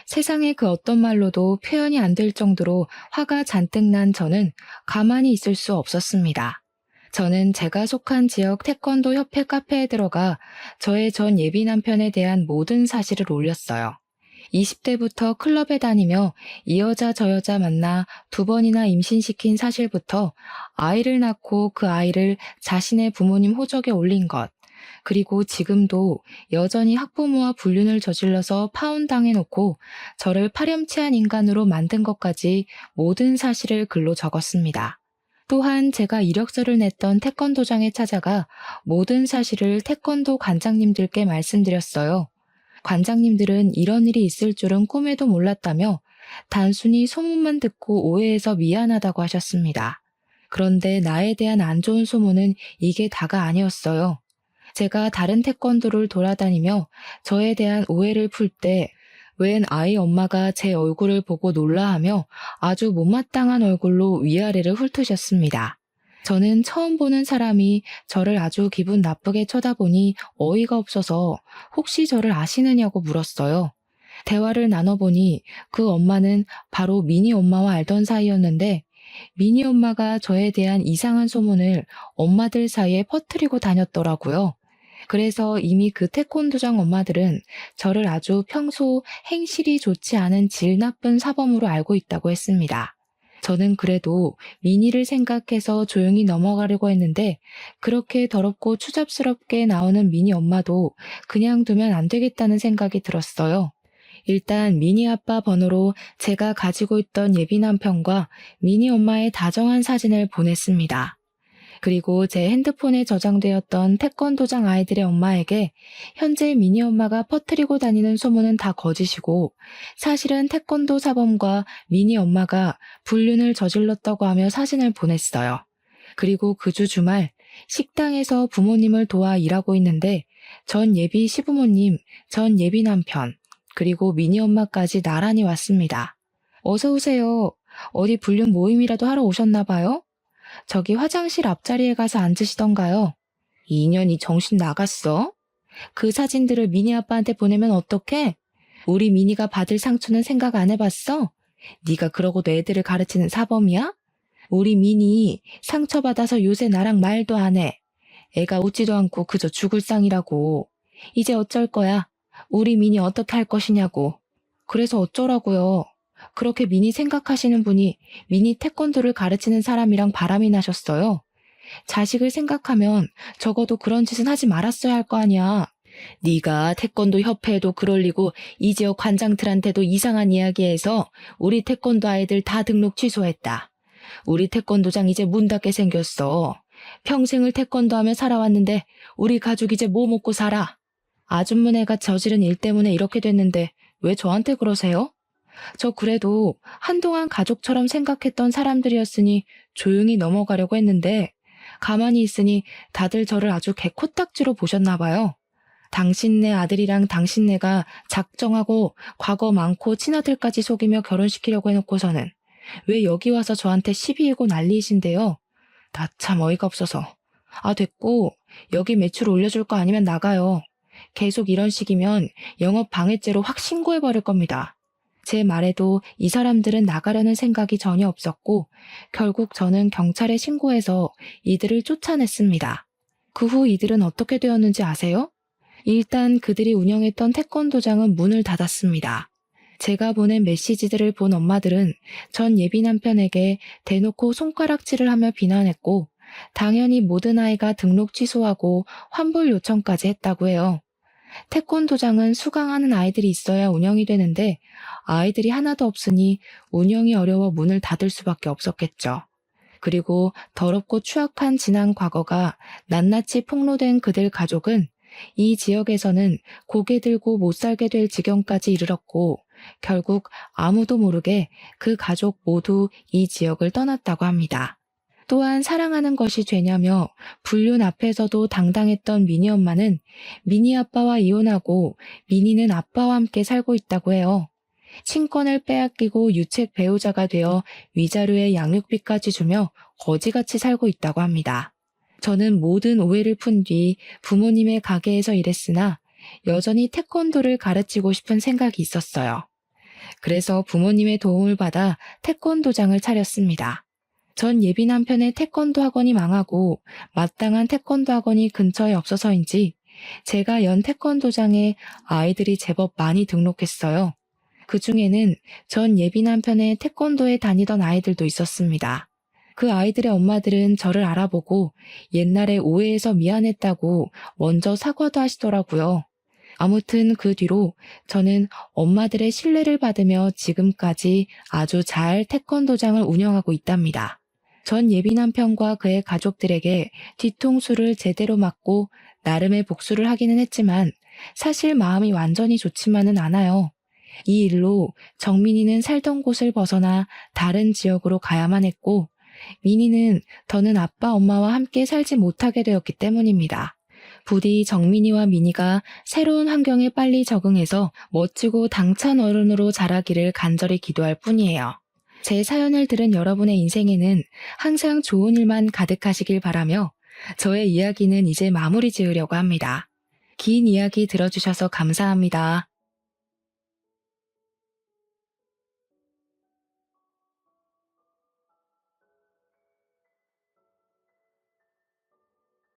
세상에 그 어떤 말로도 표현이 안 될 정도로 화가 잔뜩 난 저는 가만히 있을 수 없었습니다. 저는 제가 속한 지역 태권도 협회 카페에 들어가 저의 전 예비 남편에 대한 모든 사실을 올렸어요. 20대부터 클럽에 다니며 이 여자 저 여자 만나 2번이나 임신시킨 사실부터 아이를 낳고 그 아이를 자신의 부모님 호적에 올린 것, 그리고 지금도 여전히 학부모와 불륜을 저질러서 파혼당해놓고 저를 파렴치한 인간으로 만든 것까지 모든 사실을 글로 적었습니다. 또한 제가 이력서를 냈던 태권도장에 찾아가 모든 사실을 태권도 관장님들께 말씀드렸어요. 관장님들은 이런 일이 있을 줄은 꿈에도 몰랐다며 단순히 소문만 듣고 오해해서 미안하다고 하셨습니다. 그런데 나에 대한 안 좋은 소문은 이게 다가 아니었어요. 제가 다른 태권도를 돌아다니며 저에 대한 오해를 풀 때 웬 아이 엄마가 제 얼굴을 보고 놀라하며 아주 못마땅한 얼굴로 위아래를 훑으셨습니다. 저는 처음 보는 사람이 저를 아주 기분 나쁘게 쳐다보니 어이가 없어서 혹시 저를 아시느냐고 물었어요. 대화를 나눠보니 그 엄마는 바로 미니 엄마와 알던 사이였는데 미니 엄마가 저에 대한 이상한 소문을 엄마들 사이에 퍼뜨리고 다녔더라고요. 그래서 이미 그 태권도장 엄마들은 저를 아주 평소 행실이 좋지 않은 질 나쁜 사범으로 알고 있다고 했습니다. 저는 그래도 미니를 생각해서 조용히 넘어가려고 했는데 그렇게 더럽고 추잡스럽게 나오는 미니 엄마도 그냥 두면 안 되겠다는 생각이 들었어요. 일단 미니 아빠 번호로 제가 가지고 있던 예비 남편과 미니 엄마의 다정한 사진을 보냈습니다. 그리고 제 핸드폰에 저장되었던 태권도장 아이들의 엄마에게 현재 미니 엄마가 퍼뜨리고 다니는 소문은 다 거짓이고 사실은 태권도 사범과 미니 엄마가 불륜을 저질렀다고 하며 사진을 보냈어요. 그리고 그 주 주말 식당에서 부모님을 도와 일하고 있는데 전 예비 시부모님, 전 예비 남편, 그리고 미니 엄마까지 나란히 왔습니다. 어서 오세요. 어디 불륜 모임이라도 하러 오셨나 봐요? 저기 화장실 앞자리에 가서 앉으시던가요? 이 인연이 정신 나갔어? 그 사진들을 미니 아빠한테 보내면 어떡해? 우리 미니가 받을 상처는 생각 안 해봤어? 네가 그러고도 애들을 가르치는 사범이야? 우리 미니 상처받아서 요새 나랑 말도 안 해. 애가 웃지도 않고 그저 죽을 상이라고. 이제 어쩔 거야? 우리 미니 어떻게 할 것이냐고. 그래서 어쩌라고요? 그렇게 미니 생각하시는 분이 미니 태권도를 가르치는 사람이랑 바람이 나셨어요. 자식을 생각하면 적어도 그런 짓은 하지 말았어야 할 거 아니야. 네가 태권도 협회에도 글 올리고 이 지역 관장들한테도 이상한 이야기해서 우리 태권도 아이들 다 등록 취소했다. 우리 태권도장 이제 문 닫게 생겼어. 평생을 태권도 하며 살아왔는데 우리 가족 이제 뭐 먹고 살아? 아줌마네가 저지른 일 때문에 이렇게 됐는데 왜 저한테 그러세요? 저 그래도 한동안 가족처럼 생각했던 사람들이었으니 조용히 넘어가려고 했는데 가만히 있으니 다들 저를 아주 개코딱지로 보셨나 봐요. 당신네 아들이랑 당신네가 작정하고 과거 많고 친아들까지 속이며 결혼시키려고 해놓고서는 왜 여기 와서 저한테 시비이고 난리이신데요? 나 참 어이가 없어서. 아 됐고 여기 매출 올려줄 거 아니면 나가요. 계속 이런 식이면 영업 방해죄로 확 신고해버릴 겁니다. 제 말에도 이 사람들은 나가려는 생각이 전혀 없었고 결국 저는 경찰에 신고해서 이들을 쫓아냈습니다. 그 후 이들은 어떻게 되었는지 아세요? 일단 그들이 운영했던 태권도장은 문을 닫았습니다. 제가 보낸 메시지들을 본 엄마들은 전 예비 남편에게 대놓고 손가락질을 하며 비난했고 당연히 모든 아이가 등록 취소하고 환불 요청까지 했다고 해요. 태권도장은 수강하는 아이들이 있어야 운영이 되는데 아이들이 하나도 없으니 운영이 어려워 문을 닫을 수밖에 없었겠죠. 그리고 더럽고 추악한 지난 과거가 낱낱이 폭로된 그들 가족은 이 지역에서는 고개 들고 못 살게 될 지경까지 이르렀고 결국 아무도 모르게 그 가족 모두 이 지역을 떠났다고 합니다. 또한 사랑하는 것이 죄냐며 불륜 앞에서도 당당했던 미니 엄마는 미니 아빠와 이혼하고 미니는 아빠와 함께 살고 있다고 해요. 친권을 빼앗기고 유책 배우자가 되어 위자료에 양육비까지 주며 거지같이 살고 있다고 합니다. 저는 모든 오해를 푼 뒤 부모님의 가게에서 일했으나 여전히 태권도를 가르치고 싶은 생각이 있었어요. 그래서 부모님의 도움을 받아 태권도장을 차렸습니다. 전 예비 남편의 태권도 학원이 망하고 마땅한 태권도 학원이 근처에 없어서인지 제가 연 태권도장에 아이들이 제법 많이 등록했어요. 그 중에는 전 예비 남편의 태권도에 다니던 아이들도 있었습니다. 그 아이들의 엄마들은 저를 알아보고 옛날에 오해해서 미안했다고 먼저 사과도 하시더라고요. 아무튼 그 뒤로 저는 엄마들의 신뢰를 받으며 지금까지 아주 잘 태권도장을 운영하고 있답니다. 전 예비 남편과 그의 가족들에게 뒤통수를 제대로 맞고 나름의 복수를 하기는 했지만 사실 마음이 완전히 좋지만은 않아요. 이 일로 정민이는 살던 곳을 벗어나 다른 지역으로 가야만 했고, 민이는 더는 아빠, 엄마와 함께 살지 못하게 되었기 때문입니다. 부디 정민이와 민이가 새로운 환경에 빨리 적응해서 멋지고 당찬 어른으로 자라기를 간절히 기도할 뿐이에요. 제 사연을 들은 여러분의 인생에는 항상 좋은 일만 가득하시길 바라며 저의 이야기는 이제 마무리 지으려고 합니다. 긴 이야기 들어주셔서 감사합니다.